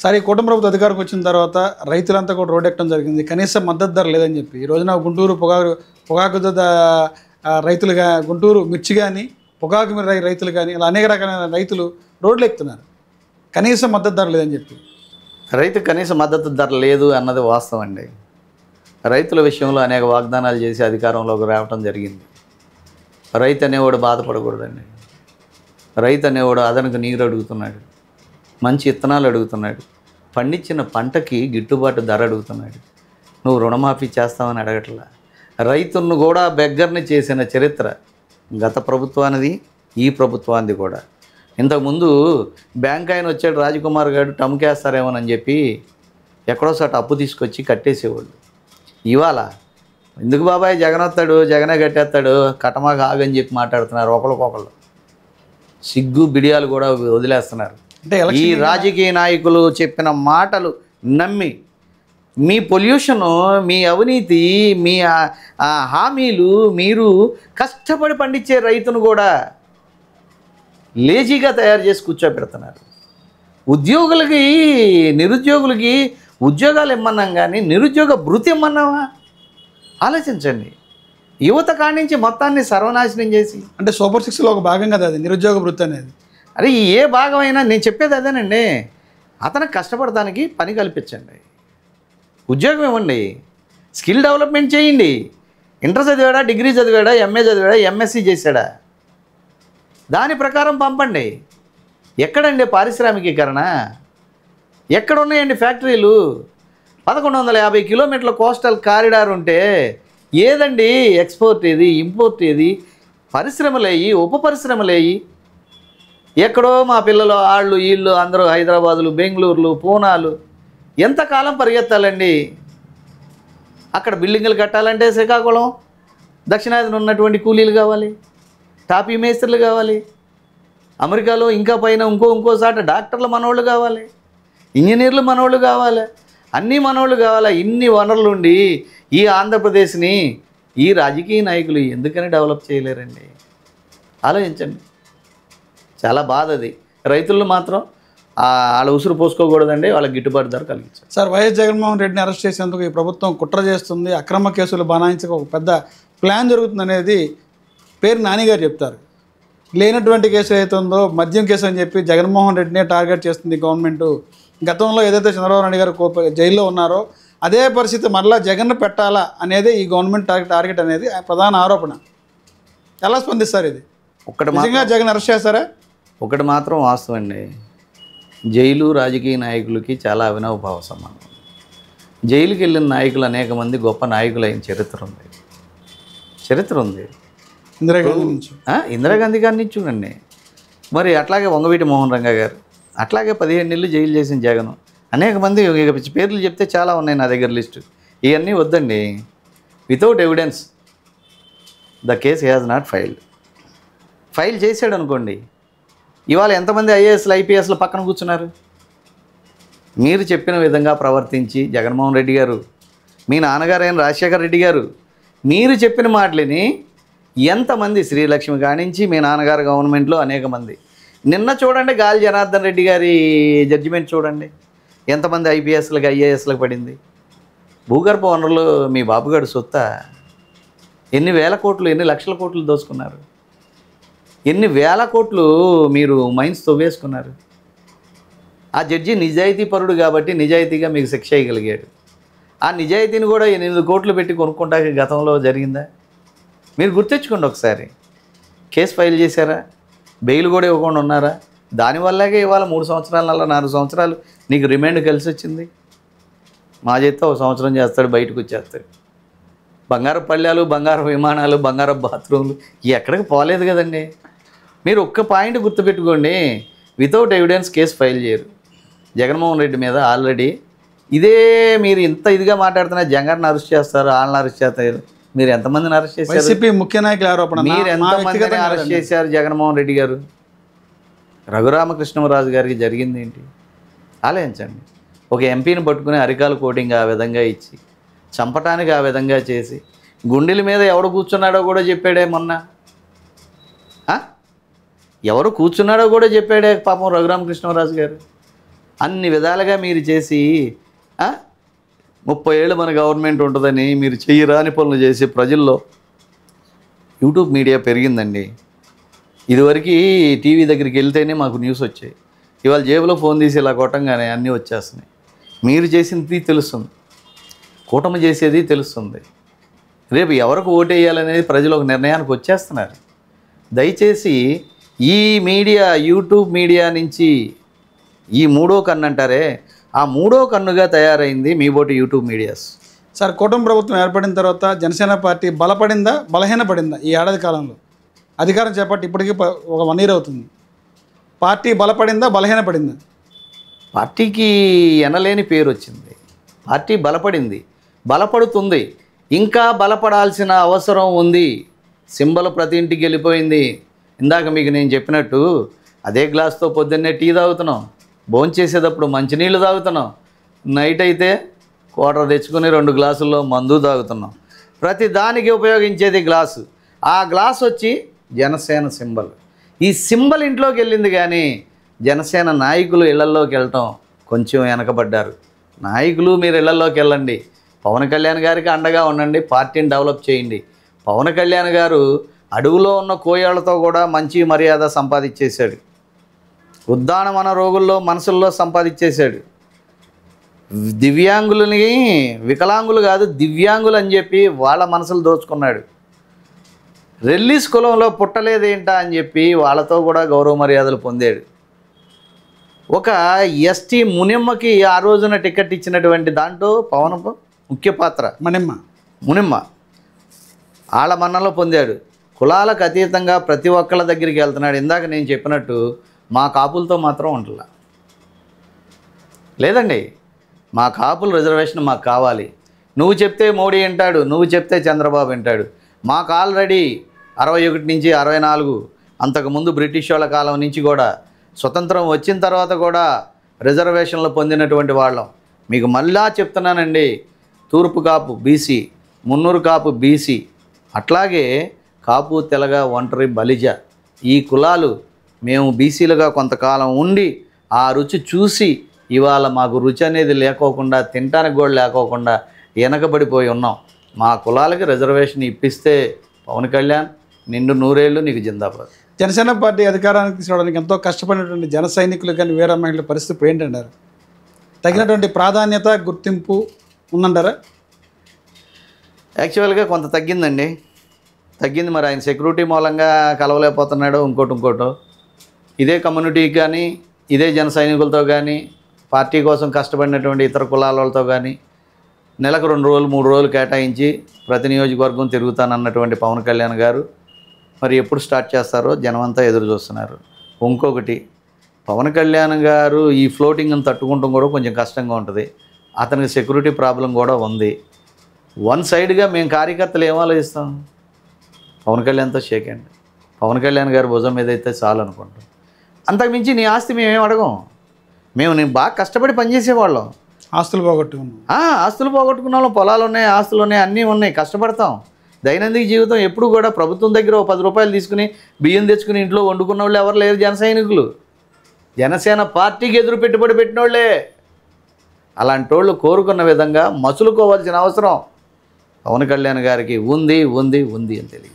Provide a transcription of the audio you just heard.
సరే, ఈ కూటమి ప్రభుత్వం అధికారికి వచ్చిన తర్వాత రైతులంతా కూడా రోడ్డెక్కడం జరిగింది. కనీస మద్దతు ధర లేదని చెప్పి ఈ రోజున గుంటూరు పొగాకు రైతులుగా, గుంటూరు మిర్చి కానీ, పొగాకు రైతులు కానీ, ఇలా అనేక రకాలైన రైతులు రోడ్లు ఎక్కుతున్నారు. కనీస మద్దతు ధర లేదని చెప్పి. రైతు కనీస మద్దతు ధర లేదు అన్నది వాస్తవం అండి. రైతుల విషయంలో అనేక వాగ్దానాలు చేసి అధికారంలోకి రావటం జరిగింది. రైతు అనేవాడు బాధపడకూడదండి. రైతు అనేవాడు అదనకు నీరు అడుగుతున్నాడు, మంచి విత్తనాలు అడుగుతున్నాడు, పండించిన పంటకి గిట్టుబాటు ధర అడుగుతున్నాడు. నువ్వు రుణమాఫీ చేస్తామని అడగట్లా. రైతులను కూడా బెగ్గర్ని చేసిన చరిత్ర గత ప్రభుత్వానిది, ఈ ప్రభుత్వానిది కూడా. ఇంతకుముందు బ్యాంక్ ఆయన వచ్చాడు రాజకుమార్ గారు, టమ్కేస్తారేమోనని చెప్పి ఎక్కడో చోట అప్పు తీసుకొచ్చి కట్టేసేవాళ్ళు. ఇవాళ ఎందుకు బాబాయ్ జగన్ వస్తాడు, జగనే కట్టేస్తాడు, కటమాక ఆగని చెప్పి మాట్లాడుతున్నారు ఒకళ్ళకొకళ్ళు. సిగ్గు బిడియాలు కూడా వదిలేస్తున్నారు. అంటే ఈ రాజకీయ నాయకులు చెప్పిన మాటలు నమ్మి మీ పొల్యూషను, మీ అవినీతి, మీ హామీలు, మీరు కష్టపడి పండించే రైతును కూడా లేజీగా తయారు చేసి కూర్చోబెడుతున్నారు. ఉద్యోగులకి, నిరుద్యోగులకి ఉద్యోగాలు ఇమ్మన్నాం కానీ నిరుద్యోగ భృతి ఇమ్మన్నావా? ఆలోచించండి. యువత కాడి నుంచి మొత్తాన్ని సర్వనాశనం చేసి, అంటే సూపర్ 6లో ఒక భాగం కదా అది నిరుద్యోగ భృతి అనేది. అరే ఏ భాగమైనా నేను చెప్పేది అదేనండి. అతనికి కష్టపడటానికి పని కల్పించండి, ఉద్యోగం ఇవ్వండి, స్కిల్ డెవలప్మెంట్ చేయండి. ఇంటర్ చదివాడా, డిగ్రీ చదివాడా, ఎంఏ చదివాడా, ఎంఎస్సీ చేశాడా, దాని ప్రకారం పంపండి. ఎక్కడండి పారిశ్రామికీకరణ? ఎక్కడ ఉన్నాయండి ఫ్యాక్టరీలు? 1150 కిలోమీటర్ల కోస్టల్ కారిడార్ ఉంటే ఏదండి ఎక్స్పోర్ట్ ఏది, ఇంపోర్ట్ ఏది? పరిశ్రమలేయి, ఉప పరిశ్రమలేయి. ఎక్కడో మా పిల్లలు వాళ్ళు వీళ్ళు అందరూ హైదరాబాదులు, బెంగళూరులు, పూనాలు ఎంతకాలం పరిగెత్తాలండి? అక్కడ బిల్డింగులు కట్టాలంటే శ్రీకాకుళం దక్షిణాదిన ఉన్నటువంటి కూలీలు కావాలి, టాపీ మేస్త్రులు కావాలి. అమెరికాలో ఇంకా పైన ఇంకోసాట డాక్టర్లు మనోళ్ళు కావాలి, ఇంజనీర్లు మనోళ్ళు కావాలి, అన్నీ మనోళ్ళు కావాలి. ఇన్ని వనరులుండి ఈ ఆంధ్రప్రదేశ్ని ఈ రాజకీయ నాయకులు ఎందుకని డెవలప్ చేయలేరండి? ఆలోచించండి. చాలా బాధ అది. రైతులు మాత్రం వాళ్ళ ఉసురు పోసుకోకూడదండి, వాళ్ళకి గిట్టుబాటు ధర కలిగించారు. సార్, వైఎస్ జగన్మోహన్ రెడ్డిని అరెస్ట్ చేసేందుకు ఈ ప్రభుత్వం కుట్ర చేస్తుంది, అక్రమ కేసులు బనాయించక ఒక పెద్ద ప్లాన్ జరుగుతుంది అనేది పేరు నానిగారు చెప్తారు. లేనటువంటి కేసు ఏదైతే ఉందో మద్యం కేసు అని చెప్పి జగన్మోహన్ రెడ్డినే టార్గెట్ చేస్తుంది గవర్నమెంట్. గతంలో ఏదైతే చంద్రబాబు నాయుడు గారు జైల్లో ఉన్నారో అదే పరిస్థితి మరలా జగన్ పెట్టాలా అనేది ఈ గవర్నమెంట్ టార్గెట్ అనేది ప్రధాన ఆరోపణ. ఎలా స్పందిస్తారు ఇది? నిజంగా జగన్ అరెస్ట్ చేస్తారా? ఒకటి మాత్రం వాస్తవం అండి, జైలు రాజకీయ నాయకులకి చాలా అవినాభావ సంబంధం. జైలుకి వెళ్ళిన నాయకులు అనేక మంది గొప్ప నాయకులు అయిన చరిత్ర ఉంది. ఇందిరాగాంధీ గారి నుంచి చూడండి. మరి అట్లాగే వంగవీటి మోహన్ రంగా గారు, అట్లాగే 15 నెలలు జైలు చేసిన జగన్, అనేక మంది పేర్లు చెప్తే చాలా ఉన్నాయి నా దగ్గర లిస్టు. ఇవన్నీ వద్దండి. Without evidence the case has not file చేశాడు అనుకోండి, ఇవాళ ఎంతమంది ఐఏఎస్లు, ఐపీఎస్లు పక్కన కూర్చున్నారు? మీరు చెప్పిన విధంగా ప్రవర్తించి జగన్మోహన్ రెడ్డి గారు, మీ నాన్నగారైన రాజశేఖర రెడ్డి గారు, మీరు చెప్పిన మాటలని ఎంతమంది, శ్రీలక్ష్మి కానించి మీ నాన్నగారు గవర్నమెంట్లో అనేక మంది, నిన్న చూడండి గాలి జనార్దన్ రెడ్డి గారి జడ్జిమెంట్ చూడండి, ఎంతమంది ఐపీఎస్లకు, ఐఏఎస్లకు పడింది. భూగర్భ వనరులు మీ బాబుగారు సొత్త. ఎన్ని వేల కోట్లు, ఎన్ని లక్షల కోట్లు దోసుకున్నారు, ఎన్ని వేల కోట్లు మీరు మైన్స్ తవ్వేసుకున్నారు. ఆ జడ్జి నిజాయితీ పరుడు కాబట్టి నిజాయితీగా మీకు శిక్ష చేయగలిగాడు. ఆ నిజాయితీని కూడా 8 కోట్లు పెట్టి కొనుక్కుంటాక గతంలో జరిగిందా? మీరు గుర్తించుకోండి ఒకసారి. కేసు ఫైల్ చేశారా? బెయిల్ కూడా ఇవ్వకుండా ఉన్నారా? దానివల్లగే ఇవాళ 3 సంవత్సరాల 4 సంవత్సరాలు నీకు రిమాండ్ కలిసి వచ్చింది. మా చేత్తో 1 సంవత్సరం చేస్తాడు, బయటకు వచ్చేస్తాడు. బంగారు పళ్ళాలు, బంగారు విమానాలు, బంగారు బాత్రూమ్లు ఎక్కడికి పోలేదు కదండి. మీరు ఒక్క పాయింట్ గుర్తుపెట్టుకోండి, వితౌట్ ఎవిడెన్స్ కేసు ఫైల్ చేయరు. జగన్మోహన్ రెడ్డి మీద ఆల్రెడీ ఇదే మీరు ఇంత ఇదిగా మాట్లాడుతున్నా జగన్ అరెస్ట్ చేస్తారు, వాళ్ళని అరెస్ట్ చేస్తారు. మీరు ఎంతమందిని అరెస్ట్ చేశారు? వైసీపీ ముఖ్య నాయకుల ఆరోపణ. మీరు ఎంతమందిని అరెస్ట్ చేశారు? జగన్మోహన్ రెడ్డి గారు, రఘురామకృష్ణరాజు గారికి జరిగింది ఏంటి? ఆలోచించండి. ఒక ఎంపీని పట్టుకుని అరికాలు కోటింగ్ ఆ విధంగా ఇచ్చి, చంపటానికి ఆ విధంగా చేసి, గుండెల మీద ఎవడు కూర్చున్నాడో కూడా చెప్పాడే మొన్న. ఎవరు కూర్చున్నాడో కూడా చెప్పాడే పాపం రఘురామకృష్ణరాజు గారు. అన్ని విధాలుగా మీరు చేసి 30 ఏళ్ళు మన గవర్నమెంట్ ఉంటుందని మీరు చెయ్యరాని పనులు చేసి ప్రజల్లో యూట్యూబ్ మీడియా పెరిగిందండి. ఇదివరకు టీవీ దగ్గరికి వెళ్తేనే మాకు న్యూస్ వచ్చాయి. ఇవాళ జేబులో ఫోన్ తీసి ఇలా కొట్టంగానే అన్నీ వచ్చేస్తున్నాయి. మీరు చేసింది తెలుస్తుంది, కూటమి చేసేది తెలుస్తుంది. రేపు ఎవరికి ఓటేయాలనేది ప్రజలు ఒక నిర్ణయానికి వచ్చేస్తున్నారు. దయచేసి ఈ మీడియా, యూట్యూబ్ మీడియా నుంచి ఈ మూడో కన్ను అంటారే, ఆ మూడో కన్నుగా తయారైంది మీ బోటి యూట్యూబ్ మీడియాస్. సార్, కూటమి ప్రభుత్వం ఏర్పడిన తర్వాత జనసేన పార్టీ బలపడిందా, బలహీనపడిందా? ఈ ఏడాది కాలంలో అధికారం చేపట్టి ఇప్పటికీ ఒక 1 year అవుతుంది. పార్టీ బలపడిందా, బలహీనపడిందా? పార్టీకి ఎనలేని పేరు వచ్చింది. పార్టీ బలపడింది, బలపడుతుంది, ఇంకా బలపడాల్సిన అవసరం ఉంది. సింబల్ ప్రతి ఇంటికి వెళ్ళిపోయింది. ఇందాక మీకు నేను చెప్పినట్టు అదే గ్లాస్తో పొద్దున్నే టీ తాగుతున్నాం, భోంచేసేటప్పుడు మంచినీళ్ళు తాగుతున్నాం, నైట్ అయితే క్వార్టర్ తెచ్చుకొని 2 గ్లాసుల్లో మందు తాగుతున్నాం. ప్రతి దానికి ఉపయోగించేది గ్లాసు. ఆ గ్లాస్ వచ్చి జనసేన సింబల్. ఈ సింబల్ ఇంట్లోకి వెళ్ళింది, కానీ జనసేన నాయకులు ఇళ్లల్లోకి వెళ్ళటం కొంచెం వెనకబడ్డారు. నాయకులు మీరు ఇళ్లల్లోకి వెళ్ళండి, పవన్ కళ్యాణ్ గారికి అండగా ఉండండి, పార్టీని డెవలప్ చేయండి. పవన్ కళ్యాణ్ గారు అడవులో ఉన్న కోయాళ్ళతో కూడా మంచి మర్యాద సంపాదించేశాడు. ఉద్దానవన రోగుల్లో మనసుల్లో సంపాదించేశాడు. దివ్యాంగులని వికలాంగులు కాదు దివ్యాంగులు అని చెప్పి వాళ్ళ మనసులు దోచుకున్నాడు. రెల్లీస్ కులంలో పుట్టలేదేంటా అని చెప్పి వాళ్ళతో కూడా గౌరవ మర్యాదలు పొందాడు. ఒక ఎస్టీ మునిమ్మకి ఆ రోజున టికెట్ ఇచ్చినటువంటి దాంట్లో పవన్ ముఖ్య పాత్ర. మునిమ్మ వాళ్ళ మన్నలో పొందాడు. కులాలకు అతీతంగా ప్రతి ఒక్కళ్ళ దగ్గరికి వెళ్తున్నాడు. ఇందాక నేను చెప్పినట్టు మా కాపులతో మాత్రం ఉంటలా లేదండి. మా కాపుల రిజర్వేషన్ మాకు కావాలి. నువ్వు చెప్తే మోడీ వింటాడు, నువ్వు చెప్తే చంద్రబాబు వింటాడు. మాకు ఆల్రెడీ 61 నుంచి 64, అంతకుముందు బ్రిటిష్ వాళ్ళ కాలం నుంచి కూడా, స్వతంత్రం వచ్చిన తర్వాత కూడా రిజర్వేషన్లు పొందినటువంటి వాళ్ళం. మీకు మళ్ళా చెప్తున్నానండి, తూర్పు కాపు బీసీ, మున్నూరు కాపు బీసీ, అట్లాగే కాపు, తెలగ, ఒంటరి, బలిజ, ఈ కులాలు మేము బీసీలుగా కొంతకాలం ఉండి ఆ రుచి చూసి ఇవాళ మాకు రుచి అనేది లేకోకుండా, తినటానికి కూడా లేకోకుండా వెనకబడిపోయి ఉన్నాం. మా కులాలకి రిజర్వేషన్ ఇప్పిస్తే పవన్ కళ్యాణ్ నిండు 100 ఏళ్ళు నీకు జిందాబాద్. జనసేన పార్టీ అధికారానికి తీసుకోవడానికి ఎంతో కష్టపడినటువంటి జన సైనికులు కానీ వీర మహిళల పరిస్థితి ఏంటంటారు? తగినటువంటి ప్రాధాన్యత, గుర్తింపు ఉందంటారా? యాక్చువల్గా కొంత తగ్గిందండి, తగ్గింది. మరి ఆయన సెక్యూరిటీ మూలంగా కలవలేకపోతున్నాడు, ఇంకోటో. ఇదే కమ్యూనిటీకి కానీ, ఇదే జన సైనికులతో కానీ, పార్టీ కోసం కష్టపడినటువంటి ఇతర కులాల వాళ్ళతో కానీ నెలకు 2 రోజులు 3 రోజులు కేటాయించి ప్రతి నియోజకవర్గం తిరుగుతానన్నటువంటి పవన్ కళ్యాణ్ గారు మరి ఎప్పుడు స్టార్ట్ చేస్తారో జనమంతా ఎదురు చూస్తున్నారు. ఇంకొకటి, పవన్ కళ్యాణ్ గారు ఈ ఫ్లోటింగ్ని తట్టుకుంటాం కూడా కొంచెం కష్టంగా ఉంటుంది. అతనికి సెక్యూరిటీ ప్రాబ్లం కూడా ఉంది. వన్ సైడ్గా మేము కార్యకర్తలు ఏం ఆలోచిస్తాం? పవన్ కళ్యాణ్తో షేక్ హ్యాండ్, పవన్ కళ్యాణ్ గారి భుజం మీద అయితే చాలు అనుకుంటాం. అంతకుమించి నీ ఆస్తి మేమేం అడగం. నేను బాగా కష్టపడి పనిచేసేవాళ్ళం. ఆస్తులు పోగొట్టుకున్న వాళ్ళం, పొలాలు ఉన్నాయి, ఆస్తులు ఉన్నాయి, అన్నీ ఉన్నాయి, కష్టపడతాం. దైనందిక జీవితం ఎప్పుడు కూడా ప్రభుత్వం దగ్గర 10 రూపాయలు తీసుకుని బియ్యం తెచ్చుకుని ఇంట్లో వండుకున్న వాళ్ళు ఎవరు లేరు. జన సైనికులు, జనసేన పార్టీకి ఎదురు పెట్టుబడి పెట్టిన వాళ్ళే. అలాంటి వాళ్ళు కోరుకున్న విధంగా మసులుకోవాల్సిన అవసరం పవన్ కళ్యాణ్ గారికి ఉంది అని తెలియదు.